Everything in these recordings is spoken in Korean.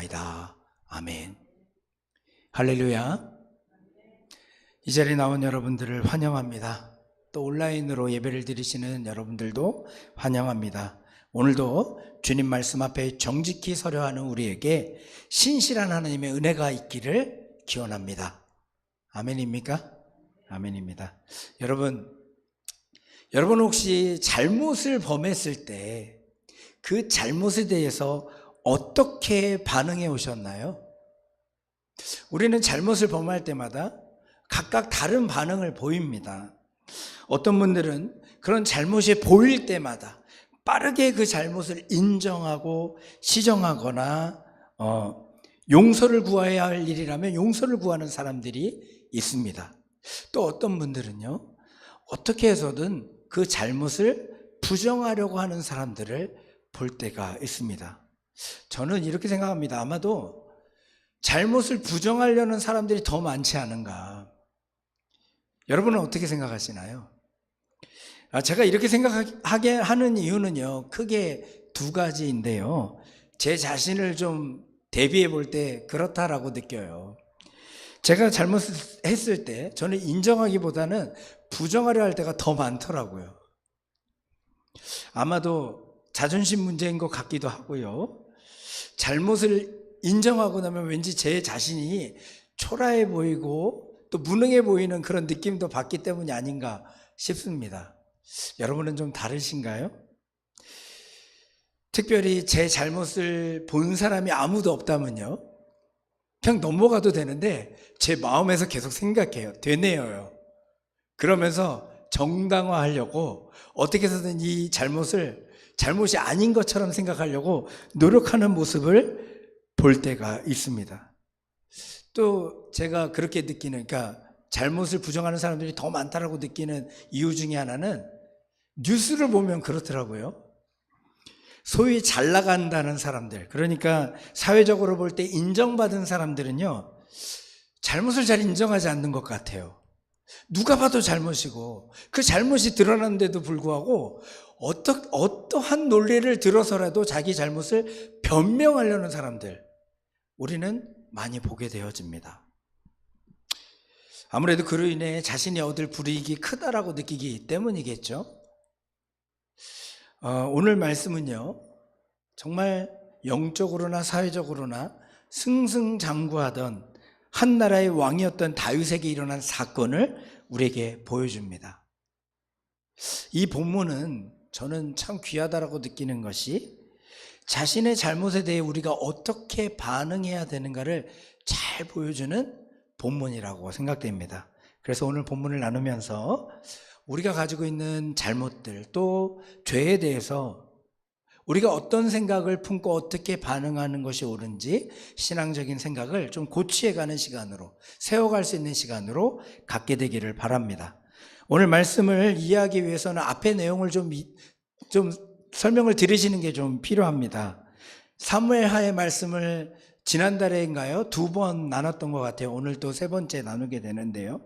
기도하옵나이다. 아멘. 할렐루야. 이 자리에 나온 여러분들을 환영합니다. 또 온라인으로 예배를 드리시는 여러분들도 환영합니다. 오늘도 주님 말씀 앞에 정직히 서려 하는 우리에게 신실한 하나님의 은혜가 있기를 기원합니다. 아멘입니까? 아멘입니다. 여러분 혹시 잘못을 범했을 때 그 잘못에 대해서 어떻게 반응해 오셨나요? 우리는 잘못을 범할 때마다 각각 다른 반응을 보입니다. 어떤 분들은 그런 잘못이 보일 때마다 빠르게 그 잘못을 인정하고 시정하거나 용서를 구해야 할 일이라면 용서를 구하는 사람들이 있습니다. 또 어떤 분들은요, 어떻게 해서든 그 잘못을 부정하려고 하는 사람들을 볼 때가 있습니다. 저는 이렇게 생각합니다. 아마도 잘못을 부정하려는 사람들이 더 많지 않은가. 여러분은 어떻게 생각하시나요? 제가 이렇게 생각하게 하는 이유는요, 크게 두 가지인데요. 제 자신을 좀 대비해 볼 때 그렇다라고 느껴요. 제가 잘못했을 때 저는 인정하기보다는 부정하려 할 때가 더 많더라고요. 아마도 자존심 문제인 것 같기도 하고요. 잘못을 인정하고 나면 왠지 제 자신이 초라해 보이고 또 무능해 보이는 그런 느낌도 받기 때문이 아닌가 싶습니다. 여러분은 좀 다르신가요? 특별히 제 잘못을 본 사람이 아무도 없다면요, 그냥 넘어가도 되는데 제 마음에서 계속 생각해요. 되뇌어요. 그러면서 정당화하려고 어떻게 해서든 이 잘못이 아닌 것처럼 생각하려고 노력하는 모습을 볼 때가 있습니다. 또 제가 그렇게 느끼는, 그러니까 잘못을 부정하는 사람들이 더 많다라고 느끼는 이유 중에 하나는 뉴스를 보면 그렇더라고요. 소위 잘 나간다는 사람들, 그러니까 사회적으로 볼 때 인정받은 사람들은요, 잘못을 잘 인정하지 않는 것 같아요. 누가 봐도 잘못이고 그 잘못이 드러났는데도 불구하고 어떠한 논리를 들어서라도 자기 잘못을 변명하려는 사람들, 우리는 많이 보게 되어집니다. 아무래도 그로 인해 자신이 얻을 불이익이 크다라고 느끼기 때문이겠죠. 오늘 말씀은요, 정말 영적으로나 사회적으로나 승승장구하던 한 나라의 왕이었던 다윗에게 일어난 사건을 우리에게 보여줍니다. 이 본문은 저는 참 귀하다라고 느끼는 것이 자신의 잘못에 대해 우리가 어떻게 반응해야 되는가를 잘 보여주는 본문이라고 생각됩니다. 그래서 오늘 본문을 나누면서 우리가 가지고 있는 잘못들, 또 죄에 대해서 우리가 어떤 생각을 품고 어떻게 반응하는 것이 옳은지 신앙적인 생각을 좀 고치해가는 시간으로, 세워갈 수 있는 시간으로 갖게 되기를 바랍니다. 오늘 말씀을 이해하기 위해서는 앞의 내용을 좀 설명을 들으시는 게 좀 필요합니다. 사무엘하의 말씀을 지난달에인가요? 2번 나눴던 것 같아요. 오늘 또 3번째 나누게 되는데요.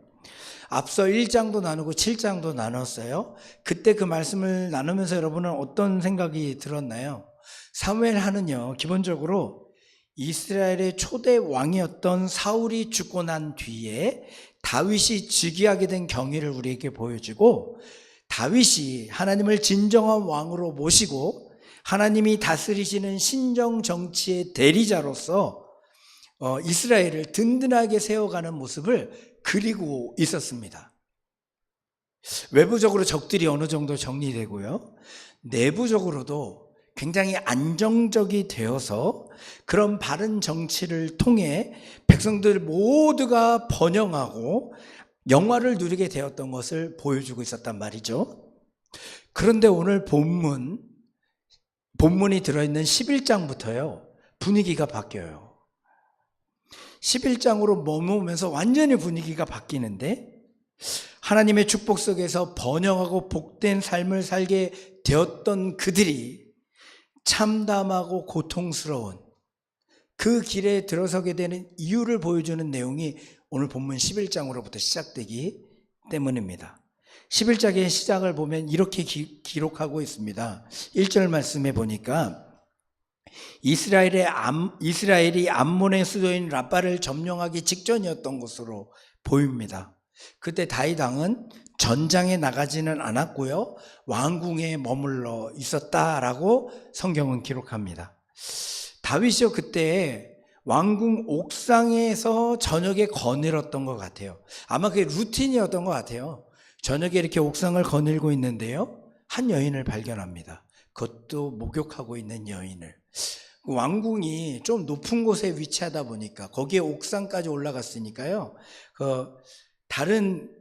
앞서 1장도 나누고 7장도 나눴어요. 그때 그 말씀을 나누면서 여러분은 어떤 생각이 들었나요? 사무엘하는요, 기본적으로 이스라엘의 초대 왕이었던 사울이 죽고 난 뒤에 다윗이 즉위하게 된 경위를 우리에게 보여주고, 다윗이 하나님을 진정한 왕으로 모시고 하나님이 다스리시는 신정 정치의 대리자로서 이스라엘을 든든하게 세워가는 모습을 그리고 있었습니다. 외부적으로 적들이 어느 정도 정리되고요, 내부적으로도 굉장히 안정적이 되어서 그런 바른 정치를 통해 백성들 모두가 번영하고 영화를 누리게 되었던 것을 보여주고 있었단 말이죠. 그런데 오늘 본문이 들어있는 11장부터요, 분위기가 바뀌어요. 11장으로 머무면서 완전히 분위기가 바뀌는데, 하나님의 축복 속에서 번영하고 복된 삶을 살게 되었던 그들이 참담하고 고통스러운 그 길에 들어서게 되는 이유를 보여주는 내용이 오늘 본문 11장으로부터 시작되기 때문입니다. 11장의 시작을 보면 이렇게 기록하고 있습니다. 1절 말씀에 보니까 이스라엘이 암몬의 수도인 라빠를 점령하기 직전이었던 것으로 보입니다. 그때 다윗 왕은 전장에 나가지는 않았고요, 왕궁에 머물러 있었다라고 성경은 기록합니다. 다윗이요, 그때 왕궁 옥상에서 저녁에 거닐었던 것 같아요. 아마 그게 루틴이었던 것 같아요. 저녁에 이렇게 옥상을 거닐고 있는데요, 한 여인을 발견합니다. 그것도 목욕하고 있는 여인을. 왕궁이 좀 높은 곳에 위치하다 보니까 거기에 옥상까지 올라갔으니까요, 다른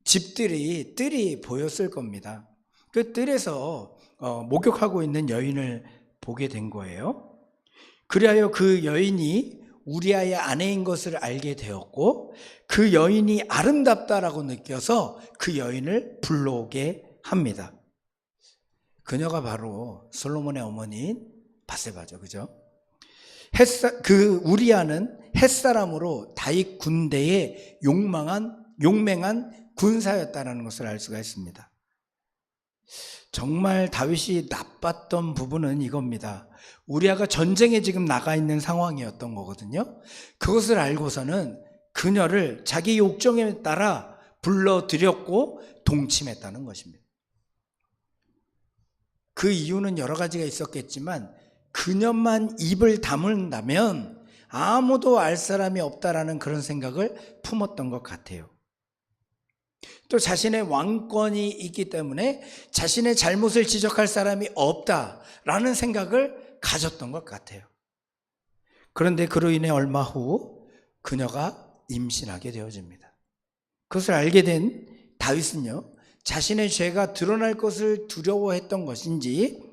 집들이 뜰이 보였을 겁니다. 그 뜰에서 목욕하고 있는 여인을 보게 된 거예요. 그리하여 그 여인이 우리아의 아내인 것을 알게 되었고, 그 여인이 아름답다라고 느껴서 그 여인을 불러오게 합니다. 그녀가 바로 솔로몬의 어머니인 바세바죠, 그죠? 그 우리아는 햇사람으로 다윗 군대의 용맹한 군사였다는 것을 알 수가 있습니다. 정말 다윗이 나빴던 부분은 이겁니다. 우리아가 전쟁에 지금 나가 있는 상황이었던 거거든요. 그것을 알고서는 그녀를 자기 욕정에 따라 불러들였고 동침했다는 것입니다. 그 이유는 여러 가지가 있었겠지만 그녀만 입을 다문다면 아무도 알 사람이 없다라는 그런 생각을 품었던 것 같아요. 또 자신의 왕권이 있기 때문에 자신의 잘못을 지적할 사람이 없다라는 생각을 가졌던 것 같아요. 그런데 그로 인해 얼마 후 그녀가 임신하게 되어집니다. 그것을 알게 된 다윗은요, 자신의 죄가 드러날 것을 두려워했던 것인지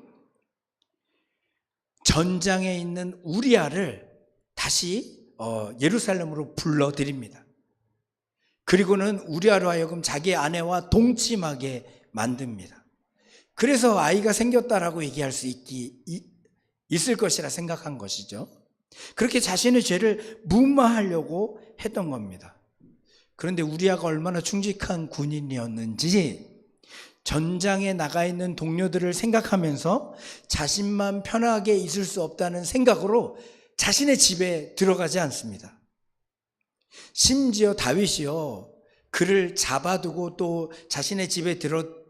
전장에 있는 우리아를 다시 예루살렘으로 불러들입니다. 그리고는 우리아로 하여금 자기 아내와 동침하게 만듭니다. 그래서 아이가 생겼다라고 얘기할 수 있을 것이라 생각한 것이죠. 그렇게 자신의 죄를 무마하려고 했던 겁니다. 그런데 우리아가 얼마나 충직한 군인이었는지 전장에 나가 있는 동료들을 생각하면서 자신만 편하게 있을 수 없다는 생각으로 자신의 집에 들어가지 않습니다. 심지어 다윗이요, 그를 잡아두고 또 자신의 집에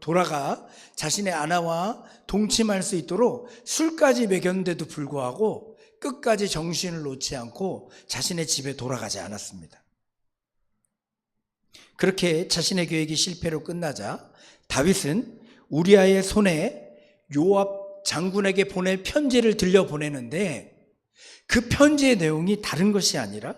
돌아가 자신의 아내와 동침할 수 있도록 술까지 먹였는데도 불구하고 끝까지 정신을 놓지 않고 자신의 집에 돌아가지 않았습니다. 그렇게 자신의 계획이 실패로 끝나자 다윗은 우리아의 손에 요압 장군에게 보낼 편지를 들려보내는데, 그 편지의 내용이 다른 것이 아니라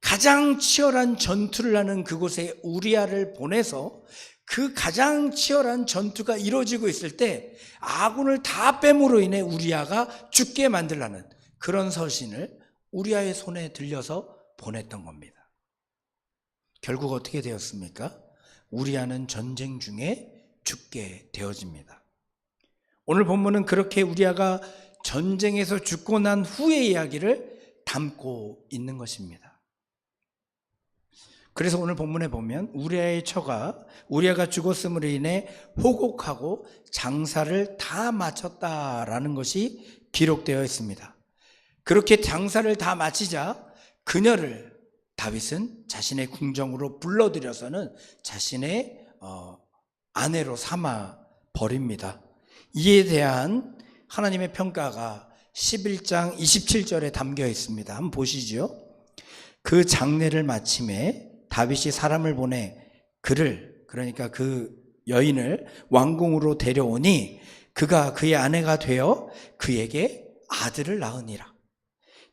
가장 치열한 전투를 하는 그곳에 우리아를 보내서 그 가장 치열한 전투가 이루어지고 있을 때 아군을 다 뺨으로 인해 우리아가 죽게 만들라는 그런 서신을 우리아의 손에 들려서 보냈던 겁니다. 결국 어떻게 되었습니까? 우리아는 전쟁 중에 죽게 되어집니다. 오늘 본문은 그렇게 우리아가 전쟁에서 죽고 난 후의 이야기를 담고 있는 것입니다. 그래서 오늘 본문에 보면 우리아의 처가 우리아가 죽었음으로 인해 호곡하고 장사를 다 마쳤다라는 것이 기록되어 있습니다. 그렇게 장사를 다 마치자 그녀를 다윗은 자신의 궁정으로 불러들여서는 자신의 아내로 삼아 버립니다. 이에 대한 하나님의 평가가 11장 27절에 담겨 있습니다. 한번 보시죠. 그 장례를 마침에 다윗이 사람을 보내 그를, 그러니까 그 여인을 왕궁으로 데려오니 그가 그의 아내가 되어 그에게 아들을 낳으니라.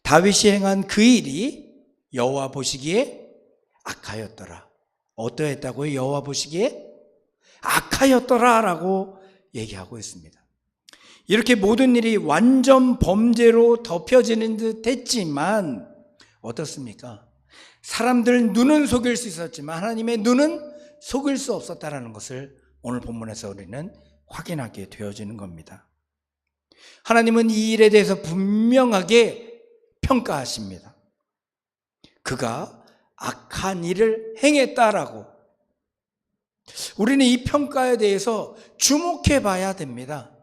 다윗이 행한 그 일이 여호와 보시기에 악하였더라. 어떠했다고요? 여호와 보시기에 악하였더라 라고 얘기하고 있습니다. 이렇게 모든 일이 완전 범죄로 덮여지는 듯 했지만 어떻습니까? 사람들 눈은 속일 수 있었지만 하나님의 눈은 속일 수 없었다는 것을 오늘 본문에서 우리는 확인하게 되어지는 겁니다. 하나님은 이 일에 대해서 분명하게 평가하십니다. 그가 악한 일을 행했다라고. 우리는 이 평가에 대해서 주목해 봐야 됩니다.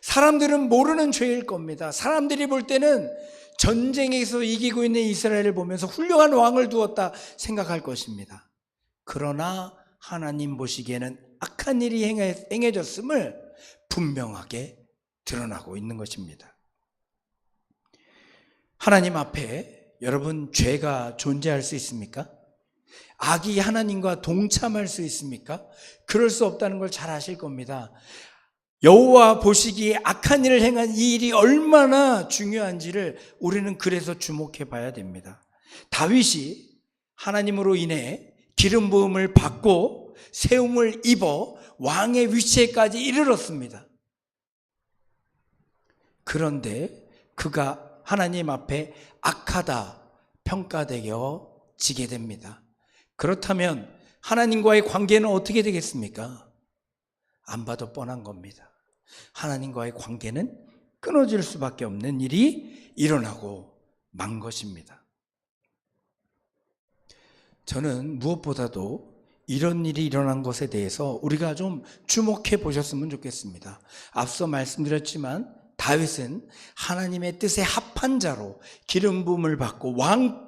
사람들은 모르는 죄일 겁니다. 사람들이 볼 때는 전쟁에서 이기고 있는 이스라엘을 보면서 훌륭한 왕을 두었다 생각할 것입니다. 그러나 하나님 보시기에는 악한 일이 행해졌음을 분명하게 드러나고 있는 것입니다. 하나님 앞에 여러분, 죄가 존재할 수 있습니까? 악이 하나님과 동참할 수 있습니까? 그럴 수 없다는 걸 잘 아실 겁니다. 여호와 보시기에 악한 일을 행한 이 일이 얼마나 중요한지를 우리는 그래서 주목해 봐야 됩니다. 다윗이 하나님으로 인해 기름 부음을 받고 세움을 입어 왕의 위치에까지 이르렀습니다. 그런데 그가 하나님 앞에 악하다 평가되어지게 됩니다. 그렇다면 하나님과의 관계는 어떻게 되겠습니까? 안 봐도 뻔한 겁니다. 하나님과의 관계는 끊어질 수밖에 없는 일이 일어나고 만 것입니다. 저는 무엇보다도 이런 일이 일어난 것에 대해서 우리가 좀 주목해 보셨으면 좋겠습니다. 앞서 말씀드렸지만 다윗은 하나님의 뜻에 합한 자로 기름 부음을 받고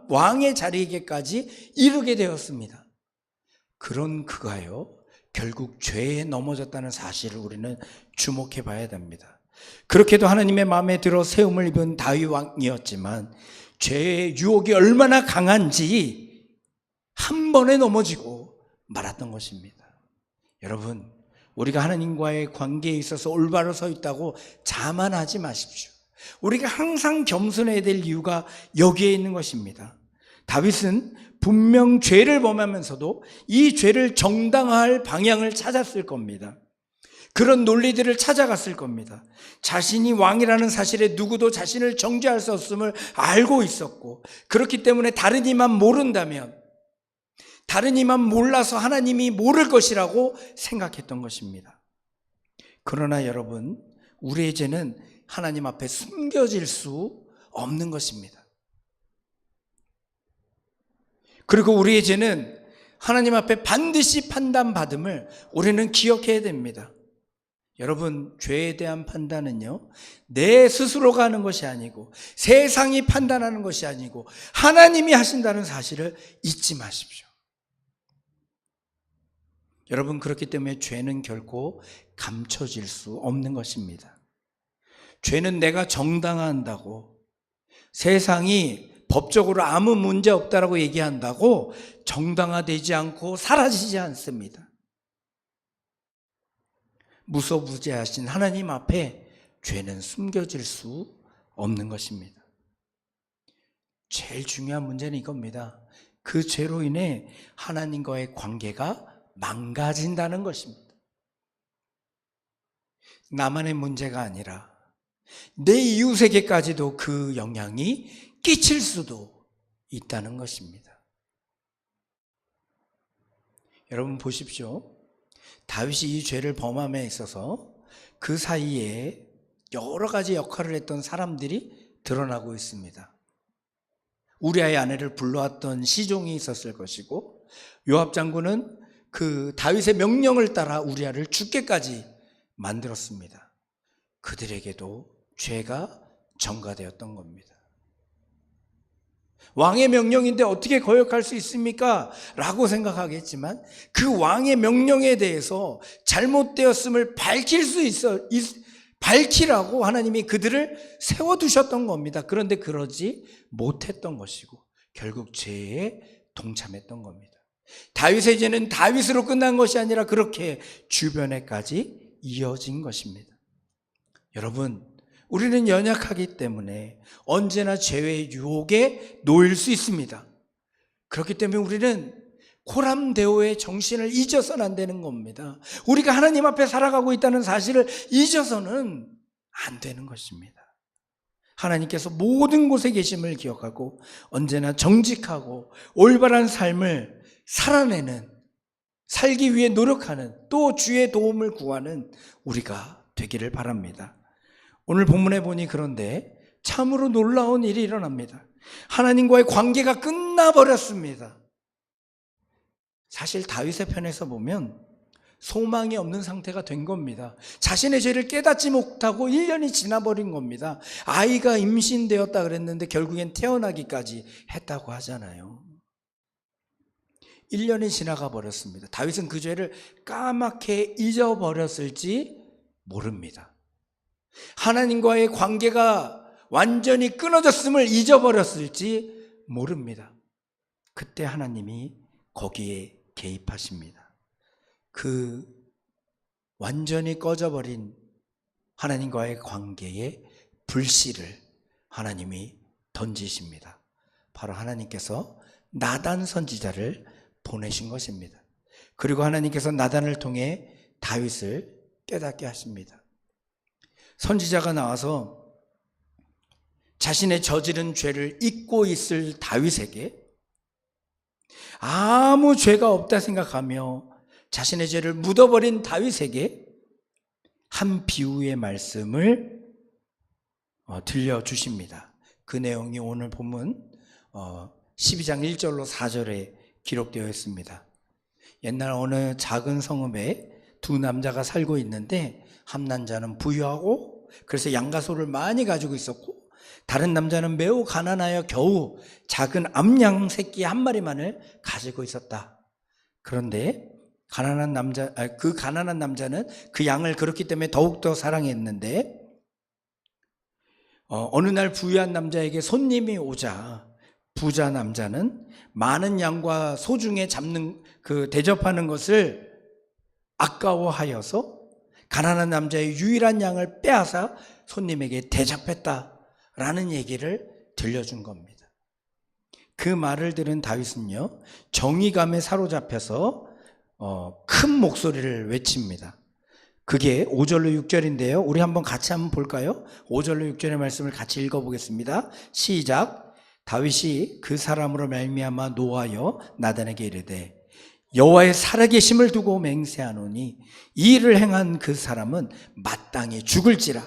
왕의 자리에게까지 이르게 되었습니다. 그런 그가요, 결국 죄에 넘어졌다는 사실을 우리는 주목해 봐야 됩니다. 그렇게도 하나님의 마음에 들어 세움을 입은 다윗 왕이었지만 죄의 유혹이 얼마나 강한지 한 번에 넘어지고 말았던 것입니다. 여러분, 우리가 하나님과의 관계에 있어서 올바로 서 있다고 자만하지 마십시오. 우리가 항상 겸손해야 될 이유가 여기에 있는 것입니다. 다윗은 분명 죄를 범하면서도 이 죄를 정당화할 방향을 찾았을 겁니다. 그런 논리들을 찾아갔을 겁니다. 자신이 왕이라는 사실에 누구도 자신을 정죄할 수 없음을 알고 있었고, 그렇기 때문에 다른 이만 모른다면, 다른 이만 몰라서 하나님이 모를 것이라고 생각했던 것입니다. 그러나 여러분, 우리의 죄는 하나님 앞에 숨겨질 수 없는 것입니다. 그리고 우리의 죄는 하나님 앞에 반드시 판단받음을 우리는 기억해야 됩니다. 여러분, 죄에 대한 판단은요, 내 스스로가 하는 것이 아니고 세상이 판단하는 것이 아니고 하나님이 하신다는 사실을 잊지 마십시오. 여러분, 그렇기 때문에 죄는 결코 감춰질 수 없는 것입니다. 죄는 내가 정당화한다고, 세상이 법적으로 아무 문제 없다라고 얘기한다고 정당화되지 않고 사라지지 않습니다. 무소부재하신 하나님 앞에 죄는 숨겨질 수 없는 것입니다. 제일 중요한 문제는 이겁니다. 그 죄로 인해 하나님과의 관계가 망가진다는 것입니다. 나만의 문제가 아니라 내 이웃에게까지도 그 영향이 끼칠 수도 있다는 것입니다. 여러분 보십시오. 다윗이 이 죄를 범함에 있어서 그 사이에 여러 가지 역할을 했던 사람들이 드러나고 있습니다. 우리아의 아내를 불러왔던 시종이 있었을 것이고, 요압 장군은 그 다윗의 명령을 따라 우리아를 죽게까지 만들었습니다. 그들에게도 죄가 전가되었던 겁니다. 왕의 명령인데 어떻게 거역할 수 있습니까? 라고 생각하겠지만 그 왕의 명령에 대해서 잘못되었음을 밝히라고 하나님이 그들을 세워두셨던 겁니다. 그런데 그러지 못했던 것이고 결국 죄에 동참했던 겁니다. 다윗의 죄는 다윗으로 끝난 것이 아니라 그렇게 주변에까지 이어진 것입니다. 여러분, 우리는 연약하기 때문에 언제나 죄의 유혹에 놓일 수 있습니다. 그렇기 때문에 우리는 코람데오의 정신을 잊어서는 안 되는 겁니다. 우리가 하나님 앞에 살아가고 있다는 사실을 잊어서는 안 되는 것입니다. 하나님께서 모든 곳에 계심을 기억하고 언제나 정직하고 올바른 삶을 살아내는, 살기 위해 노력하는, 또 주의 도움을 구하는 우리가 되기를 바랍니다. 오늘 본문에 보니 그런데 참으로 놀라운 일이 일어납니다. 하나님과의 관계가 끝나버렸습니다. 사실 다윗의 편에서 보면 소망이 없는 상태가 된 겁니다. 자신의 죄를 깨닫지 못하고 1년이 지나버린 겁니다. 아이가 임신되었다 그랬는데 결국엔 태어나기까지 했다고 하잖아요. 1년이 지나가 버렸습니다. 다윗은 그 죄를 까맣게 잊어버렸을지 모릅니다. 하나님과의 관계가 완전히 끊어졌음을 잊어버렸을지 모릅니다. 그때 하나님이 거기에 개입하십니다. 그 완전히 꺼져버린 하나님과의 관계에 불씨를 하나님이 던지십니다. 바로 하나님께서 나단 선지자를 보내신 것입니다. 그리고 하나님께서 나단을 통해 다윗을 깨닫게 하십니다. 선지자가 나와서 자신의 저지른 죄를 잊고 있을 다윗에게 아무 죄가 없다 생각하며 자신의 죄를 묻어버린 다윗에게 한 비유의 말씀을 들려주십니다. 그 내용이 오늘 본문 12장 1절로 4절에 기록되어 있습니다. 옛날 어느 작은 성읍에 두 남자가 살고 있는데 한 남자는 부유하고 그래서 양가소를 많이 가지고 있었고 다른 남자는 매우 가난하여 겨우 작은 암양 새끼 한 마리만을 가지고 있었다. 그런데 그 가난한 남자는 그 양을 그렇기 때문에 더욱더 사랑했는데 어느 날 부유한 남자에게 손님이 오자 부자 남자는 많은 양과 소중에 대접하는 것을 아까워하여서 가난한 남자의 유일한 양을 빼앗아 손님에게 대접했다라는 얘기를 들려준 겁니다. 그 말을 들은 다윗은요, 정의감에 사로잡혀서 큰 목소리를 외칩니다. 그게 5절로 6절인데요. 우리 같이 한번 볼까요? 5절로 6절의 말씀을 같이 읽어보겠습니다. 시작. 다윗이 그 사람으로 말미암아 노하여 나단에게 이르되 여호와의 살아계심을 두고 맹세하노니 이 일을 행한 그 사람은 마땅히 죽을지라.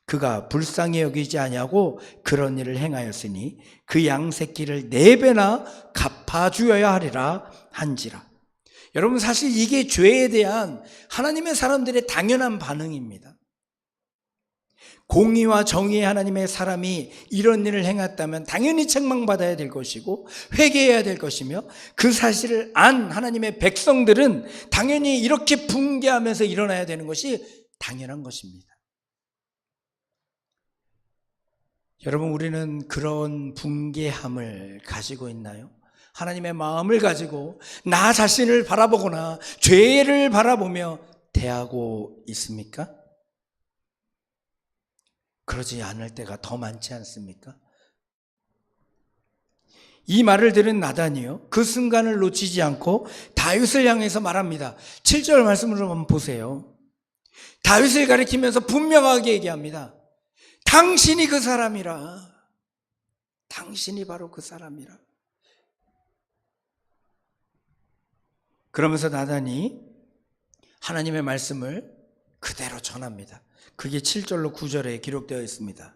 그가 불쌍히 여기지 아니하고 그런 일을 행하였으니 그 양 새끼를 4배나 갚아주어야 하리라 한지라. 여러분, 사실 이게 죄에 대한 하나님의 사람들의 당연한 반응입니다. 공의와 정의의 하나님의 사람이 이런 일을 행했다면 당연히 책망받아야 될 것이고 회개해야 될 것이며 그 사실을 안 하나님의 백성들은 당연히 이렇게 붕괴하면서 일어나야 되는 것이 당연한 것입니다. 여러분, 우리는 그런 붕괴함을 가지고 있나요? 하나님의 마음을 가지고 나 자신을 바라보거나 죄를 바라보며 대하고 있습니까? 그러지 않을 때가 더 많지 않습니까? 이 말을 들은 나단이요, 그 순간을 놓치지 않고 다윗을 향해서 말합니다. 7절 말씀으로 한번 보세요. 다윗을 가리키면서 분명하게 얘기합니다. 당신이 그 사람이라. 당신이 바로 그 사람이라. 그러면서 나단이 하나님의 말씀을 그대로 전합니다. 그게 7절로 9절에 기록되어 있습니다.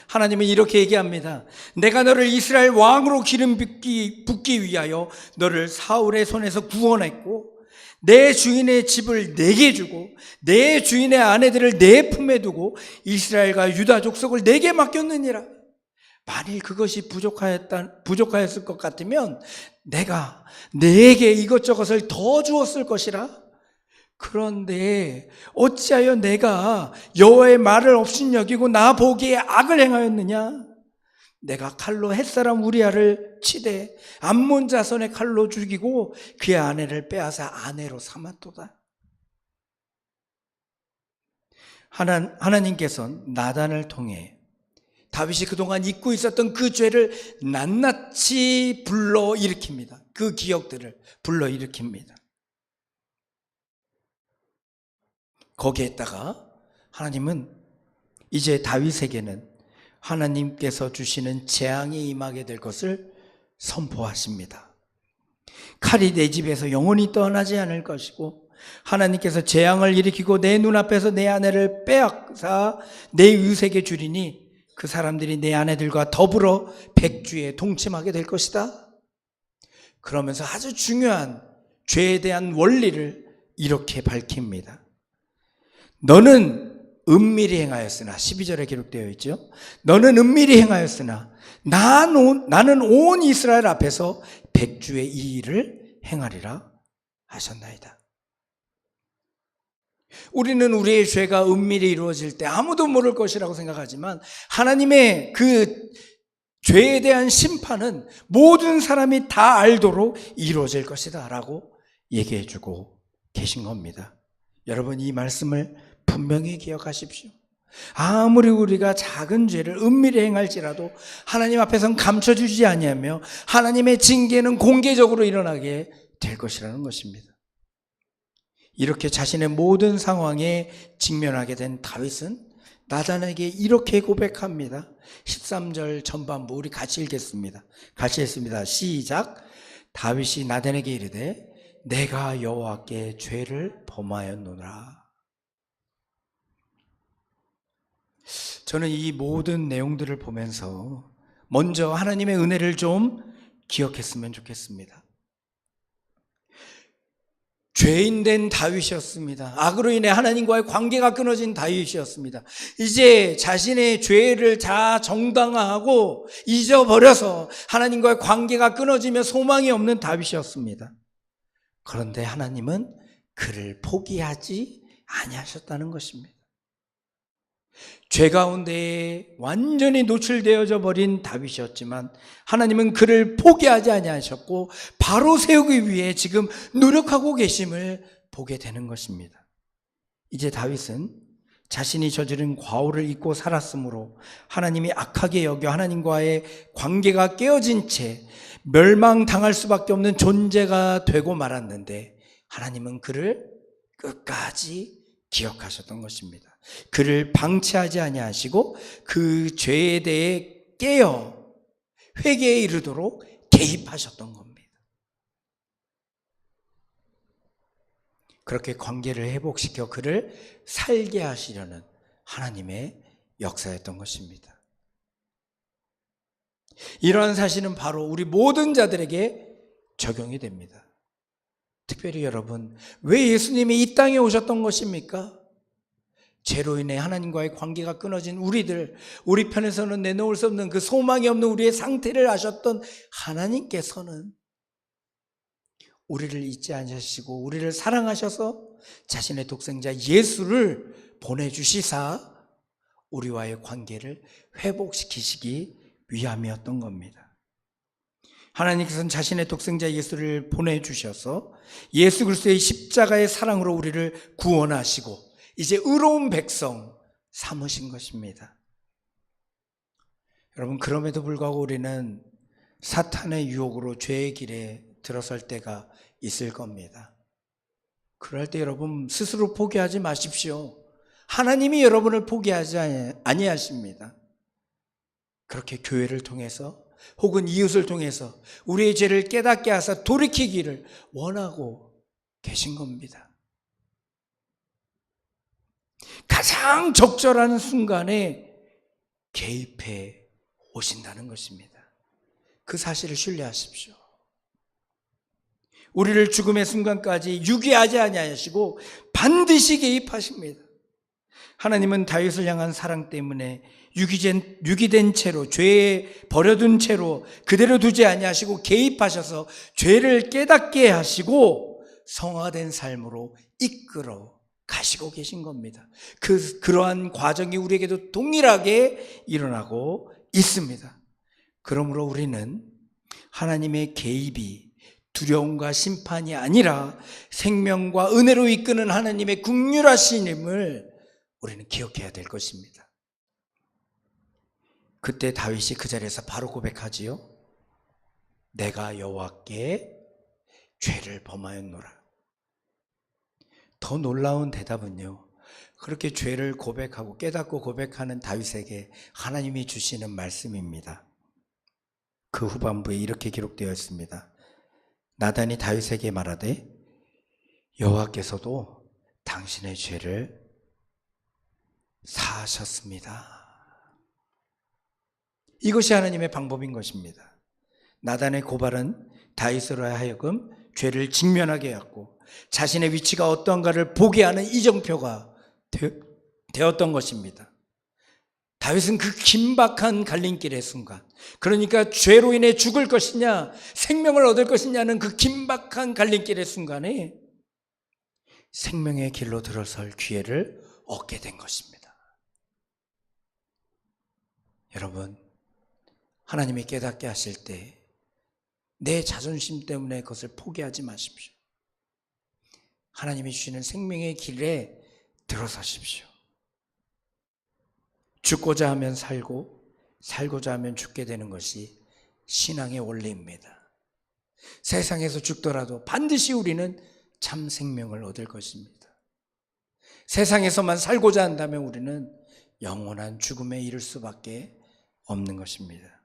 하나님은 이렇게 얘기합니다. 내가 너를 이스라엘 왕으로 기름 붓기 위하여 너를 사울의 손에서 구원했고 내 주인의 집을 내게 주고 내 주인의 아내들을 내 품에 두고 이스라엘과 유다 족속을 내게 맡겼느니라. 만일 그것이 부족하였을 것 같으면 내가 내게 이것저것을 더 주었을 것이라. 그런데 어찌하여 내가 여호와의 말을 업신여기고 나 보기에 악을 행하였느냐? 내가 칼로 햇사람 우리아를 치되 암몬 자손의 칼로 죽이고 그의 아내를 빼앗아 아내로 삼았도다. 하나님께서는 나단을 통해 다윗이 그동안 잊고 있었던 그 죄를 낱낱이 불러일으킵니다. 그 기억들을 불러일으킵니다. 거기에다가 하나님은 이제 다윗에게는 하나님께서 주시는 재앙이 임하게 될 것을 선포하십니다. 칼이 내 집에서 영원히 떠나지 않을 것이고 하나님께서 재앙을 일으키고 내 눈앞에서 내 아내를 빼앗아 내 이웃에게 주리니 그 사람들이 내 아내들과 더불어 백주에 동침하게 될 것이다. 그러면서 아주 중요한 죄에 대한 원리를 이렇게 밝힙니다. 너는 은밀히 행하였으나, 12절에 기록되어 있죠. 너는 은밀히 행하였으나 나는 온 이스라엘 앞에서 백주의 이 일을 행하리라 하셨나이다. 우리는 우리의 죄가 은밀히 이루어질 때 아무도 모를 것이라고 생각하지만, 하나님의 그 죄에 대한 심판은 모든 사람이 다 알도록 이루어질 것이다 라고 얘기해 주고 계신 겁니다. 여러분, 이 말씀을 분명히 기억하십시오. 아무리 우리가 작은 죄를 은밀히 행할지라도 하나님 앞에서는 감춰주지 아니하며 하나님의 징계는 공개적으로 일어나게 될 것이라는 것입니다. 이렇게 자신의 모든 상황에 직면하게 된 다윗은 나단에게 이렇게 고백합니다. 13절 전반부 우리 같이 읽겠습니다. 같이 읽습니다. 시작. 다윗이 나단에게 이르되 내가 여호와께 죄를 범하였노라. 저는 이 모든 내용들을 보면서 먼저 하나님의 은혜를 좀 기억했으면 좋겠습니다. 죄인된 다윗이었습니다. 악으로 인해 하나님과의 관계가 끊어진 다윗이었습니다. 이제 자신의 죄를 다 정당화하고 잊어버려서 하나님과의 관계가 끊어지며 소망이 없는 다윗이었습니다. 그런데 하나님은 그를 포기하지 아니하셨다는 것입니다. 죄 가운데 완전히 노출되어져 버린 다윗이었지만 하나님은 그를 포기하지 아니하셨고 바로 세우기 위해 지금 노력하고 계심을 보게 되는 것입니다. 이제 다윗은 자신이 저지른 과오를 잊고 살았으므로 하나님이 악하게 여겨 하나님과의 관계가 깨어진 채 멸망당할 수밖에 없는 존재가 되고 말았는데, 하나님은 그를 끝까지 기억하셨던 것입니다. 그를 방치하지 아니하시고 그 죄에 대해 깨어 회개에 이르도록 개입하셨던 겁니다. 그렇게 관계를 회복시켜 그를 살게 하시려는 하나님의 역사였던 것입니다. 이러한 사실은 바로 우리 모든 자들에게 적용이 됩니다. 특별히 여러분, 왜 예수님이 이 땅에 오셨던 것입니까? 죄로 인해 하나님과의 관계가 끊어진 우리들, 우리 편에서는 내놓을 수 없는 그 소망이 없는 우리의 상태를 아셨던 하나님께서는 우리를 잊지 않으시고 우리를 사랑하셔서 자신의 독생자 예수를 보내주시사 우리와의 관계를 회복시키시기 위함이었던 겁니다. 하나님께서는 자신의 독생자 예수를 보내주셔서 예수 그리스도의 십자가의 사랑으로 우리를 구원하시고 이제 의로운 백성 삼으신 것입니다. 여러분, 그럼에도 불구하고 우리는 사탄의 유혹으로 죄의 길에 들어설 때가 있을 겁니다. 그럴 때 여러분 스스로 포기하지 마십시오. 하나님이 여러분을 포기하지 아니하십니다. 그렇게 교회를 통해서 혹은 이웃을 통해서 우리의 죄를 깨닫게 하사 돌이키기를 원하고 계신 겁니다. 가장 적절한 순간에 개입해 오신다는 것입니다. 그 사실을 신뢰하십시오. 우리를 죽음의 순간까지 유기하지 아니하시고 반드시 개입하십니다. 하나님은 다윗을 향한 사랑 때문에 유기된 채로, 죄에 버려둔 채로 그대로 두지 아니하시고 개입하셔서 죄를 깨닫게 하시고 성화된 삶으로 이끌어 가시고 계신 겁니다. 그러한 과정이 우리에게도 동일하게 일어나고 있습니다. 그러므로 우리는 하나님의 개입이 두려움과 심판이 아니라 생명과 은혜로 이끄는 하나님의 긍휼하심을 우리는 기억해야 될 것입니다. 그때 다윗이 그 자리에서 바로 고백하지요. 내가 여호와께 죄를 범하였노라. 더 놀라운 대답은요, 그렇게 죄를 고백하고 깨닫고 고백하는 다윗에게 하나님이 주시는 말씀입니다. 그 후반부에 이렇게 기록되어 있습니다. 나단이 다윗에게 말하되 여호와께서도 당신의 죄를 사하셨습니다. 이것이 하나님의 방법인 것입니다. 나단의 고발은 다윗으로 하여금 죄를 직면하게 하였고 자신의 위치가 어떠한가를 보게 하는 이정표가 되었던 것입니다. 다윗은 그 긴박한 갈림길의 순간, 그러니까 죄로 인해 죽을 것이냐 생명을 얻을 것이냐는 그 긴박한 갈림길의 순간에 생명의 길로 들어설 기회를 얻게 된 것입니다. 여러분, 하나님이 깨닫게 하실 때 내 자존심 때문에 그것을 포기하지 마십시오. 하나님이 주시는 생명의 길에 들어서십시오. 죽고자 하면 살고 살고자 하면 죽게 되는 것이 신앙의 원리입니다. 세상에서 죽더라도 반드시 우리는 참 생명을 얻을 것입니다. 세상에서만 살고자 한다면 우리는 영원한 죽음에 이를 수밖에 없는 것입니다.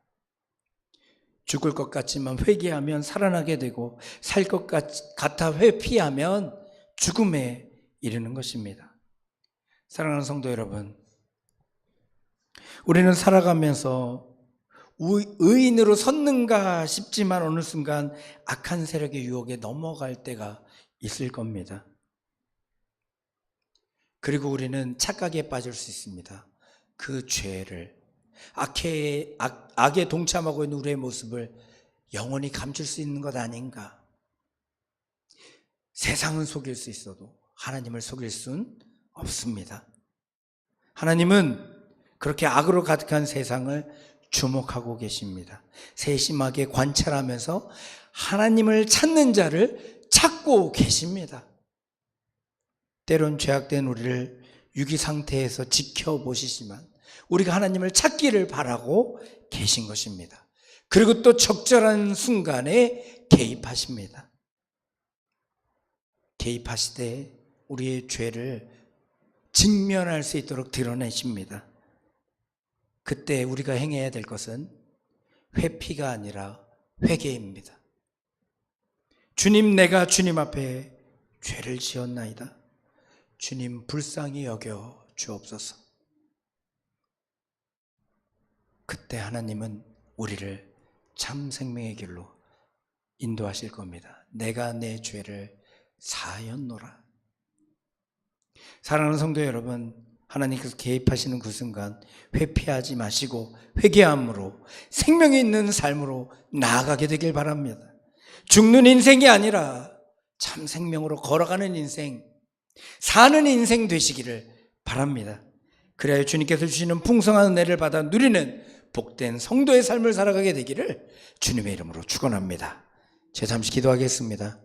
죽을 것 같지만 회개하면 살아나게 되고 살 것 같아 회피하면 죽음에 이르는 것입니다. 사랑하는 성도 여러분, 우리는 살아가면서 의인으로 섰는가 싶지만 어느 순간 악한 세력의 유혹에 넘어갈 때가 있을 겁니다. 그리고 우리는 착각에 빠질 수 있습니다. 그 죄를, 악에 동참하고 있는 우리의 모습을 영원히 감출 수 있는 것 아닌가. 세상은 속일 수 있어도 하나님을 속일 수는 없습니다. 하나님은 그렇게 악으로 가득한 세상을 주목하고 계십니다. 세심하게 관찰하면서 하나님을 찾는 자를 찾고 계십니다. 때론 죄악된 우리를 유기 상태에서 지켜보시지만 우리가 하나님을 찾기를 바라고 계신 것입니다. 그리고 또 적절한 순간에 개입하십니다. 개입하시되 우리의 죄를 직면할 수 있도록 드러내십니다. 그때 우리가 행해야 될 것은 회피가 아니라 회개입니다. 주님, 내가 주님 앞에 죄를 지었나이다. 주님, 불쌍히 여겨 주옵소서. 그때 하나님은 우리를 참 생명의 길로 인도하실 겁니다. 내가 내 죄를 사하였노라. 사랑하는 성도 여러분, 하나님께서 개입하시는 그 순간 회피하지 마시고 회개함으로 생명이 있는 삶으로 나아가게 되길 바랍니다. 죽는 인생이 아니라 참 생명으로 걸어가는 인생, 사는 인생 되시기를 바랍니다. 그래야 주님께서 주시는 풍성한 은혜를 받아 누리는 복된 성도의 삶을 살아가게 되기를 주님의 이름으로 축원합니다. 제가 잠시 기도하겠습니다.